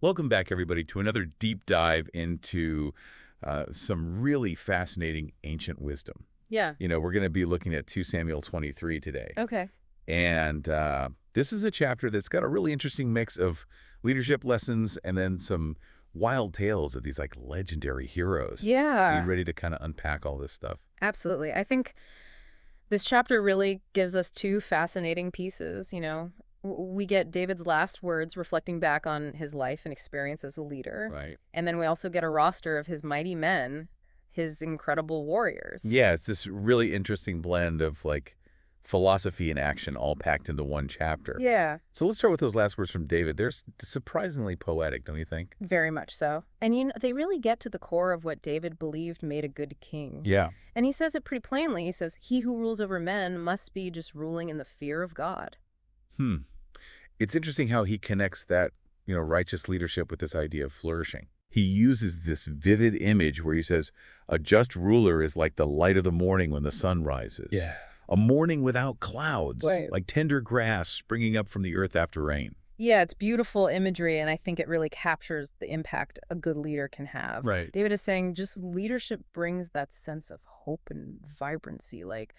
Welcome back, everybody, to another deep dive into some really fascinating ancient wisdom. Yeah. We're going to be looking at 2 Samuel 23 today. Okay. And this is a chapter that's got a really interesting mix of leadership lessons and then some wild tales of these like legendary heroes. Are you Yeah, ready to kind of unpack all this stuff? absolutely. I think this chapter really gives us two fascinating pieces, We get David's last words reflecting back on his life and experience as a leader. Right. And then we also get a roster of his mighty men, his incredible warriors. Yeah, it's this really interesting blend of like philosophy and action all packed into one chapter. Yeah, So let's start with those last words from David. They're surprisingly poetic, don't you think? very much so. And they really get to the core of what David believed made a good king. Yeah. And he says it pretty plainly. He says, "He who rules over men must be just ruling in the fear of God." Hmm. It's interesting how he connects that, righteous leadership with this idea of flourishing. He uses this vivid image where he says, a just ruler is like the light of the morning when the sun rises. Yeah. A morning without clouds, Right. like tender grass springing up from the earth after rain. Yeah, it's beautiful imagery, and I think it really captures the impact a good leader can have. Right. David is saying just leadership brings that sense of hope and vibrancy, like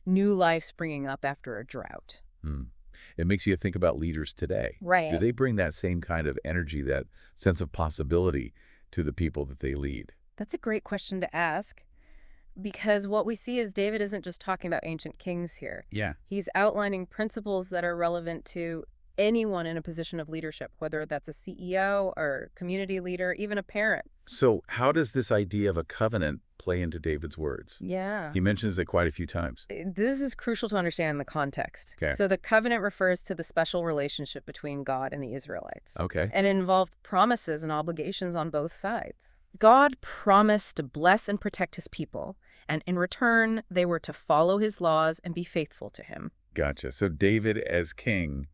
new life springing up after a drought. Hmm. It makes you think about leaders today. Do Right. they bring that same kind of energy, that sense of possibility to the people that they lead? That's a great question to ask because what we see is David isn't just talking about ancient kings here. Yeah. He's outlining principles that are relevant to anyone in a position of leadership, whether that's a CEO or community leader, even a parent. So how does this idea of a covenant play into David's words? Yeah. He mentions it quite a few times. This is crucial to understand in the context. Okay. So the covenant refers to the special relationship between God and the Israelites. Okay. And it involved promises and obligations on both sides. God promised to bless and protect his people, and in return, they were to follow his laws and be faithful to him. Gotcha. So David, as king,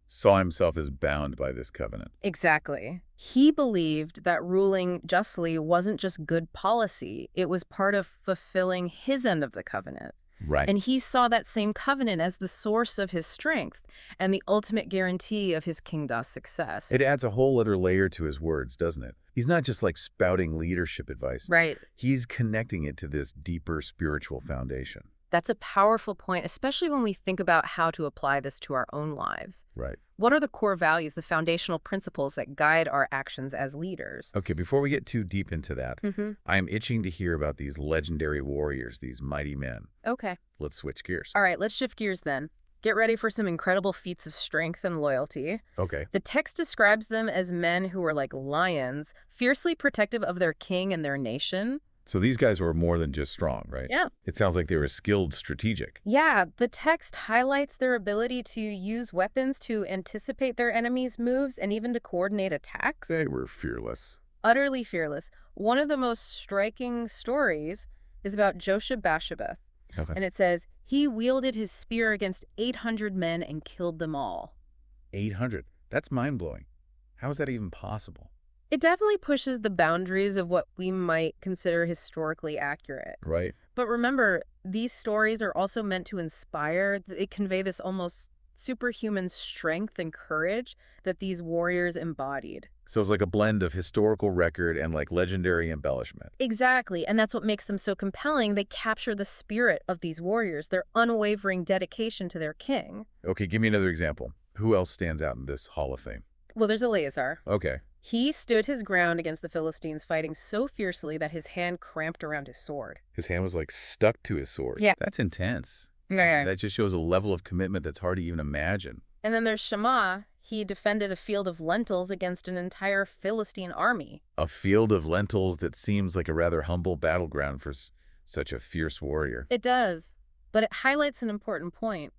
saw himself as bound by this covenant. Exactly. He believed that ruling justly wasn't just good policy, it was part of fulfilling his end of the covenant. Right. And he saw that same covenant as the source of his strength and the ultimate guarantee of his kingdom's success. It adds a whole other layer to his words, doesn't it? He's not just like spouting leadership advice. Right. He's connecting it to this deeper spiritual foundation. That's a powerful point, especially when we think about how to apply this to our own lives. Right. What are the core values, the foundational principles that guide our actions as leaders? Okay, before we get too deep into that, Mm-hmm. I am itching to hear about these legendary warriors, these mighty men. Okay. Let's switch gears. All right, let's shift gears then. Get ready for some incredible feats of strength and loyalty. Okay. The text describes them as men who were like lions, fiercely protective of their king and their nation. So these guys were more than just strong, right? Yeah. It sounds like they were skilled strategic. Yeah, the text highlights their ability to use weapons to anticipate their enemies' moves and even to coordinate attacks. They were fearless. Utterly fearless. One of the most striking stories is about Josheb-Basshebeth, Okay. and it says, he wielded his spear against 800 men and killed them all. 800. That's mind-blowing. How is that even possible? It definitely pushes the boundaries of what we might consider historically accurate. Right. But remember, these stories are also meant to inspire. They convey this almost superhuman strength and courage that these warriors embodied. So it's like a blend of historical record and like legendary embellishment. Exactly, and that's what makes them so compelling. They capture the spirit of these warriors, their unwavering dedication to their king. Okay, give me another example. Who else stands out in this Hall of Fame? Well, there's Eleazar. Okay. He stood his ground against the Philistines, fighting so fiercely that his hand cramped around his sword. His hand was like stuck to his sword. Yeah. That's intense. Yeah. That just shows a level of commitment that's hard to even imagine. And then there's Shammah. He defended a field of lentils against an entire Philistine army. A field of lentils that seems like a rather humble battleground for such a fierce warrior. It does, but it highlights an important point.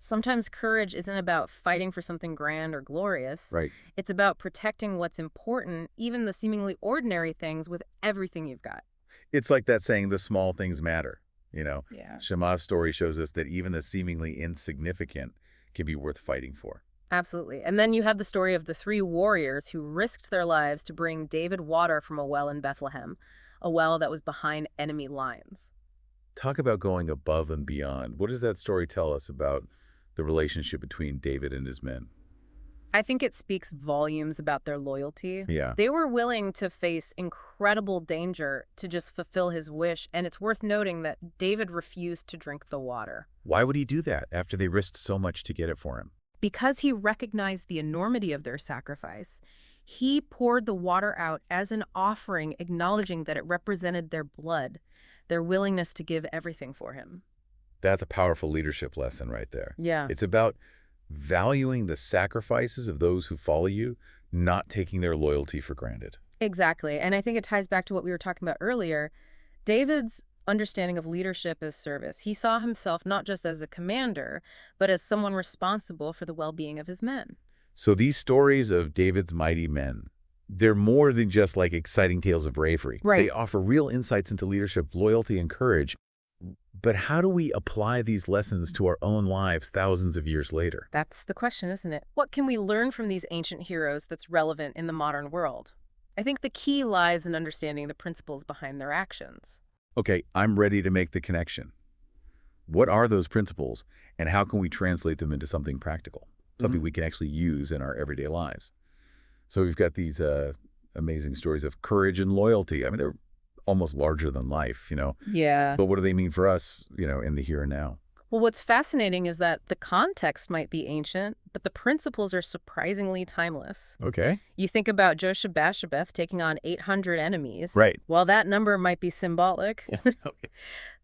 Sometimes courage isn't about fighting for something grand or glorious. Right. It's about protecting what's important, even the seemingly ordinary things, with everything you've got. It's like that saying, the small things matter. Yeah. Shammah's story shows us that even the seemingly insignificant can be worth fighting for. Absolutely. And then you have the story of the three warriors who risked their lives to bring David water from a well in Bethlehem, a well that was behind enemy lines. Talk about going above and beyond. What does that story tell us about the relationship between David and his men? I think it speaks volumes about their loyalty. Yeah. They were willing to face incredible danger to just fulfill his wish, and it's worth noting that David refused to drink the water Why would he do that after they risked so much to get it for him? because he recognized the enormity of their sacrifice. He poured the water out as an offering, acknowledging that it represented their blood, their willingness to give everything for him. That's a powerful leadership lesson right there. Yeah. It's about valuing the sacrifices of those who follow you, not taking their loyalty for granted. Exactly. And I think it ties back to what we were talking about earlier. David's understanding of leadership as service. He saw himself not just as a commander, but as someone responsible for the well-being of his men. So these stories of David's mighty men, they're more than just like exciting tales of bravery. Right. They offer real insights into leadership, loyalty, and courage. But how do we apply these lessons to our own lives thousands of years later? That's the question, isn't it? What can we learn from these ancient heroes that's relevant in the modern world? I think the key lies in understanding the principles behind their actions. Okay, I'm ready to make the connection. What are those principles, and how can we translate them into something practical, something we can actually use in our everyday lives? So we've got these amazing stories of courage and loyalty. I mean, they're almost larger than life, Yeah. But what do they mean for us, in the here and now? Well, what's fascinating is that the context might be ancient, but the principles are surprisingly timeless. Okay. You think about Joshua-Basshebeth taking on 800 enemies. Right. While that number might be symbolic, Okay.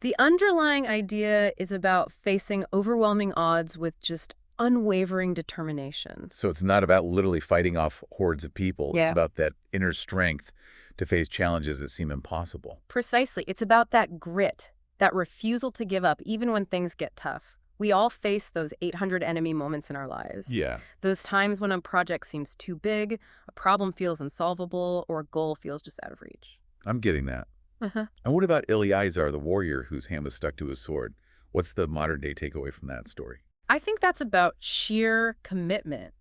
the underlying idea is about facing overwhelming odds with just unwavering determination. So it's not about literally fighting off hordes of people. It's Yeah. about that inner strength to face challenges that seem impossible. Precisely. It's about that grit, that refusal to give up even when things get tough. We all face those 800 enemy moments in our lives. Yeah. Those times when a project seems too big, a problem feels unsolvable, or a goal feels just out of reach. I'm getting that. Uh-huh. And what about Eleazar, the warrior whose hand was stuck to his sword? What's the modern-day takeaway from that story? I think that's about sheer commitment,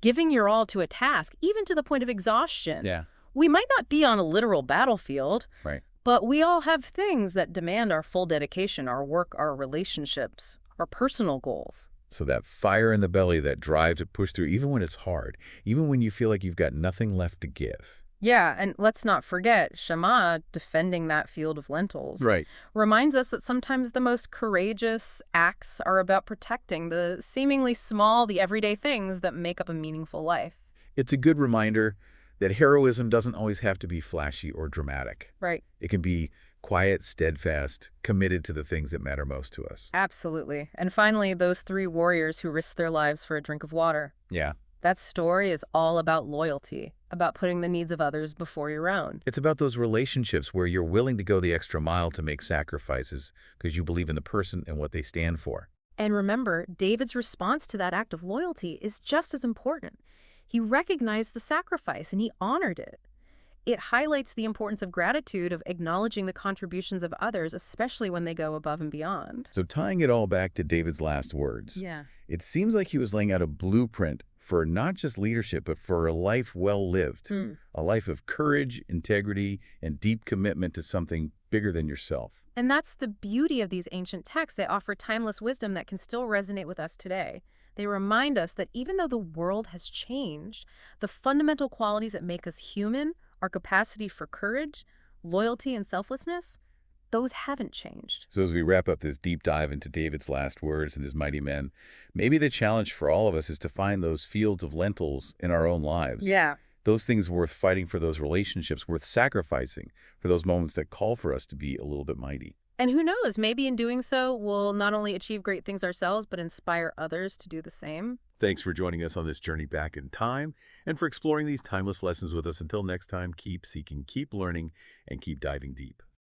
giving your all to a task, even to the point of exhaustion. Yeah. We might not be on a literal battlefield, Right. but we all have things that demand our full dedication, our work, our relationships, our personal goals. So that fire in the belly, that drive to push through, even when it's hard, even when you feel like you've got nothing left to give. Yeah, and let's not forget, Shammah defending that field of lentils. Right. Reminds us that sometimes the most courageous acts are about protecting the seemingly small, the everyday things that make up a meaningful life. It's a good reminder that heroism doesn't always have to be flashy or dramatic. Right. It can be quiet, steadfast, committed to the things that matter most to us. Absolutely. And finally, those three warriors who risked their lives for a drink of water. Yeah. That story is all about loyalty, about putting the needs of others before your own. It's about those relationships where you're willing to go the extra mile to make sacrifices because you believe in the person and what they stand for. And remember, David's response to that act of loyalty is just as important. He recognized the sacrifice and he honored it. It highlights the importance of gratitude, of acknowledging the contributions of others, especially when they go above and beyond. So tying it all back to David's last words, Yeah. it seems like he was laying out a blueprint for not just leadership, but for a life well lived, a life of courage, integrity, and deep commitment to something bigger than yourself. And that's the beauty of these ancient texts. They offer timeless wisdom that can still resonate with us today. They remind us that even though the world has changed, the fundamental qualities that make us human, our capacity for courage, loyalty, and selflessness, those haven't changed. So as we wrap up this deep dive into David's last words and his mighty men, maybe the challenge for all of us is to find those fields of lentils in our own lives. Yeah. Those things worth fighting for, those relationships worth sacrificing for, those moments that call for us to be a little bit mighty. And who knows, maybe in doing so, we'll not only achieve great things ourselves, but inspire others to do the same. Thanks for joining us on this journey back in time and for exploring these timeless lessons with us. Until next time, keep seeking, keep learning, and keep diving deep.